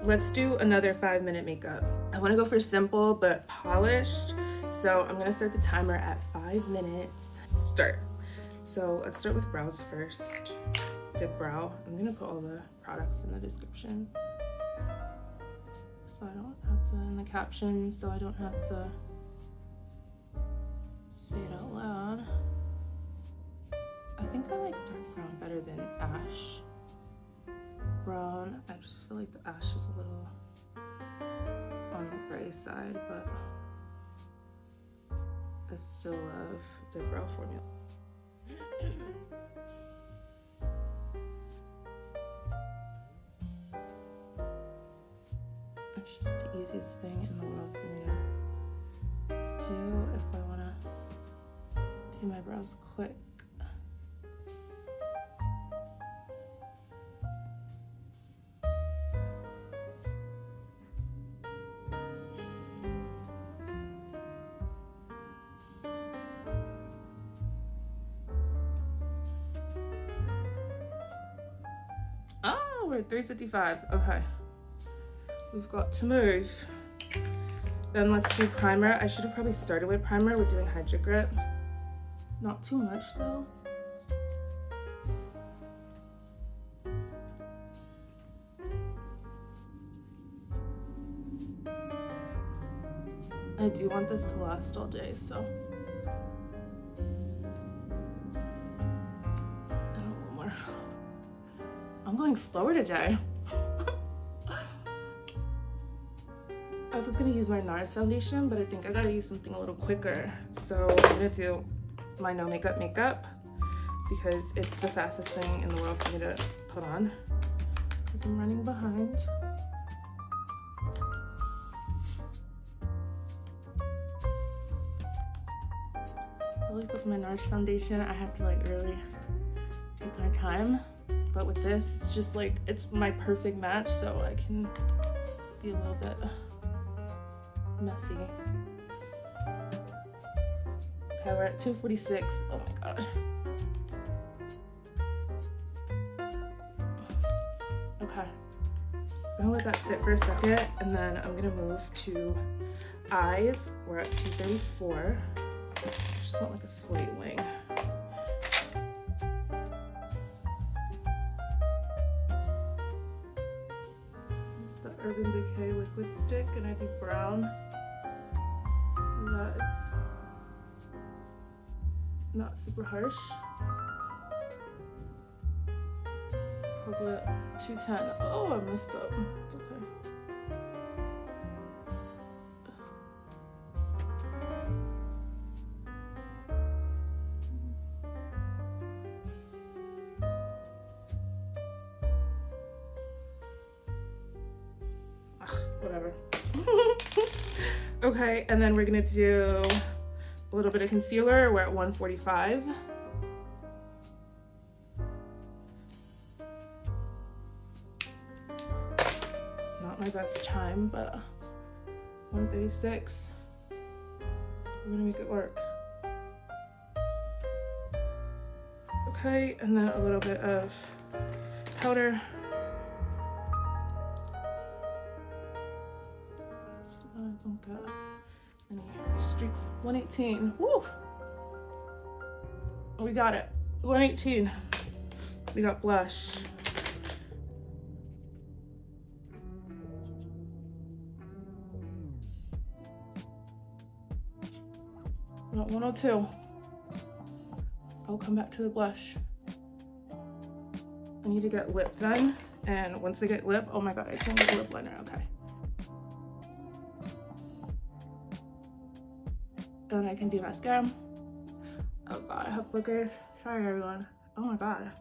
let's do another 5-minute makeup. I want to go for simple but polished, so I'm gonna start the timer at 5 minutes. Start. So let's start with brows first. Dip brow. I'm gonna put all the products in the description, so I don't have to, in the caption, so I don't have to say it out loud. I think I like dark brown better than ash brown. I just feel like the ash is a little on the gray side, but I still love the brow formula. It's just the easiest thing in the world for me to do if I want to do my brows quick. Oh, we're at 3:55. Okay. We've got to move. Then let's do primer. I should have probably started with primer. We're doing Hydra Grip. Not too much though. I do want this to last all day, so. And a little more. I'm going slower today. I was gonna use my NARS foundation, but I think I gotta use something a little quicker. So I'm gonna do my no makeup because it's the fastest thing in the world for me to put on because I'm running behind. I feel like with my NARS foundation, I have to like really take my time. But with this, it's just like, it's my perfect match, so I can be a little bit messy. Okay, we're at 2:46. Oh my god. Okay. I'm gonna let that sit for a second, and then I'm gonna move to eyes. We're at 2:34. Just want like a slate wing. This is the Urban Decay liquid stick, and I do brown. So that it's not super harsh. Probably at 210. Oh, I messed up. It's okay. Whatever. Okay, and then we're gonna do a little bit of concealer. We're at 145. Not my best time, but 136. We're gonna make it work. Okay, and then a little bit of powder. Don't get any streaks. 118. Woo! We got it. 118. We got blush. We got 102. I'll come back to the blush. I need to get lip done, and once I get lip, oh my god, I can't get lip liner. Okay. Then I can do mascara. Oh god, I have booger. Sorry everyone. Oh my god.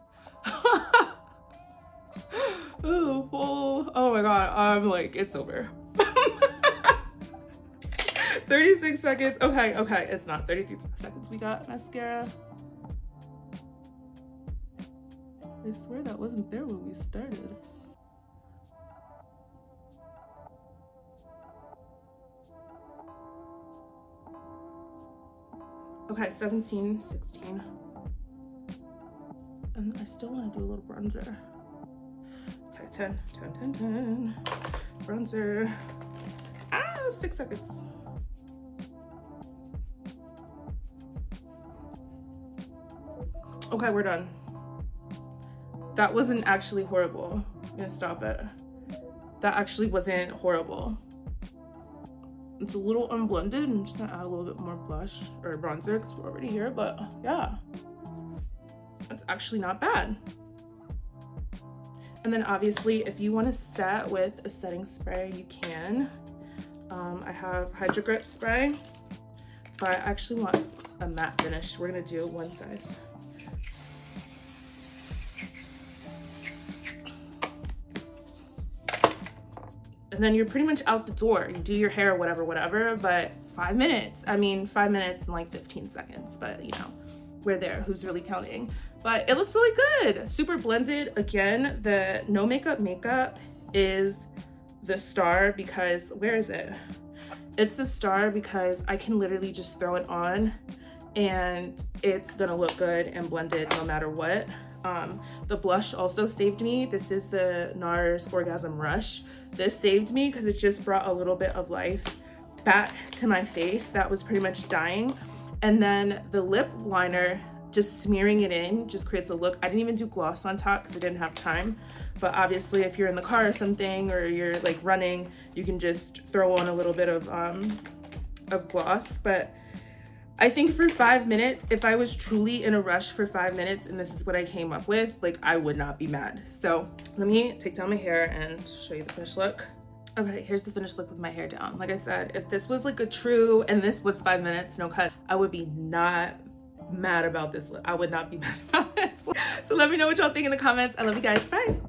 Ooh, oh my god, I'm like, it's over. 36 seconds. Okay, it's not 33 seconds. We got mascara. I swear that wasn't there when we started. Okay, 17, 16. And I still want to do a little bronzer. Okay, 10, 10, 10, 10. bronzer. 6 seconds. Okay, we're done. That wasn't actually horrible. I'm gonna stop it. That actually wasn't horrible. It's a little unblended. I'm just gonna add a little bit more blush or bronzer because we're already here, but yeah, that's actually not bad. And then obviously if you want to set with a setting spray, you can. I have Hydro Grip spray, but I actually want a matte finish. We're gonna do one size. And then you're pretty much out the door. You do your hair, whatever, but 5 minutes. I mean, 5 minutes and like 15 seconds, but you know, we're there. Who's really counting? But it looks really good. Super blended. Again, the no makeup is the star because, where is it? It's the star because I can literally just throw it on and it's gonna look good and blended no matter what. The blush also saved me. This is the NARS Orgasm Rush. This saved me because it just brought a little bit of life back to my face that was pretty much dying. And then the lip liner, just smearing it in just creates a look. I didn't even do gloss on top because I didn't have time, but obviously if you're in the car or something or you're like running, you can just throw on a little bit of gloss. But I think for 5 minutes, if I was truly in a rush for 5 minutes and this is what I came up with, like I would not be mad. So let me take down my hair and show you the finished look. Okay, here's the finished look with my hair down. Like I said, if this was like a true, and this was 5 minutes, no cut, I would be not mad about this look. I would not be mad about this look. So let me know what y'all think in the comments. I love you guys, bye.